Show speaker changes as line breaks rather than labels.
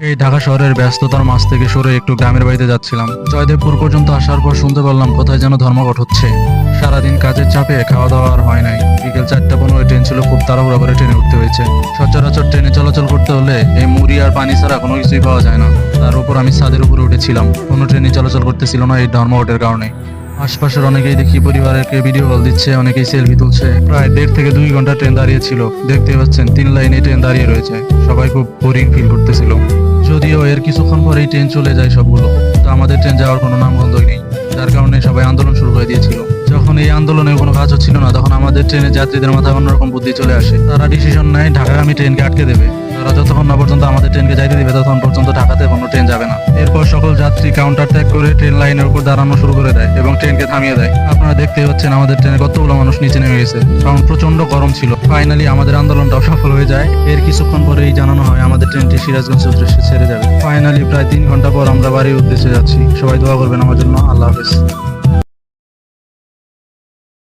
এই ঢাকা শহরের ব্যস্ততার মাঝ থেকে সরে একটু গ্রামের বাড়িতে যাচ্ছিলাম। জয়দেবপুর পর্যন্ত আসার পর শুনতে পারলাম কোথায় যেন ধর্মঘট হচ্ছে। সারাদিন কাজের চাপে খাওয়া দাওয়া আর হয় নাই। বিকেল 4:15 ট্রেন ছিল, খুব তাড়াহুড়া করে ট্রেনে উঠতে হয়েছে। সচরাচর ট্রেনে চলাচল করতে হলে এই মুড়ি আর পানি ছাড়া কোনো কিছুই পাওয়া যায় না। তার উপর আমি ছাদের উপরে উঠেছিলাম, কোনো ট্রেনই চলাচল করতেছিল না এই ধর্মঘটের কারণে। আশপাশের অনেকেই দেখি পরিবারকে ভিডিও কল দিচ্ছে, অনেকেই সেলফি তুলছে। প্রায় 1.5 থেকে 2 ঘন্টা ট্রেন দাঁড়িয়ে ছিল। দেখতে পাচ্ছেন 3 লাইনে ট্রেন দাঁড়িয়ে রয়েছে। সবাই খুব বোরিং ফিল করতেছিল। যদিও এর কিছুক্ষণ পরেই ট্রেন চলে যায় সবগুলো, তো আমাদের ট্রেন যাওয়ার কোনো নামগন্ধই নেই, যার কারণে সবাই আন্দোলন শুরু করে দিয়েছিল। যখন এই আন্দোলনে কোনো কাজ হচ্ছিল না, তখন আমাদের ট্রেনের যাত্রীদের মাথায় অন্যরকম বুদ্ধি চলে আসে। তারা ডিসিশন নেয় ঢাকাগামী ট্রেনকে আটকে দেবে। তারা যতক্ষণ না পর্যন্ত আমাদের ট্রেনকে যাইতে দিবে, ততক্ষণ পর্যন্ত ঢাকাতে কোনো ট্রেন যাবে না। এরপর সকল যাত্রী কাউন্টার ত্যাগ করে ট্রেন লাইনের উপর দাঁড়ানো শুরু করে দেয় এবং ট্রেনকে থামিয়ে দেয়। আপনারা দেখতেই পাচ্ছেন আমাদের ট্রেনে কতগুলো মানুষ নিচে নেমে গেছে, কারণ প্রচন্ড গরম ছিল। ফাইনালি আমাদের আন্দোলনটাও সফল হয়ে যায়। এর কিছুক্ষণ পরেই জানানো হয় আমাদের ট্রেনটি সিরাজগঞ্জ উদ্দেশ্যে ছেড়ে যাবে। ফাইনালি প্রায় 3 ঘন্টা পর আমরা বাড়ির উদ্দেশ্যে যাচ্ছি। সবাই দোয়া করবেন আমার জন্য। আল্লাহ হাফেজ।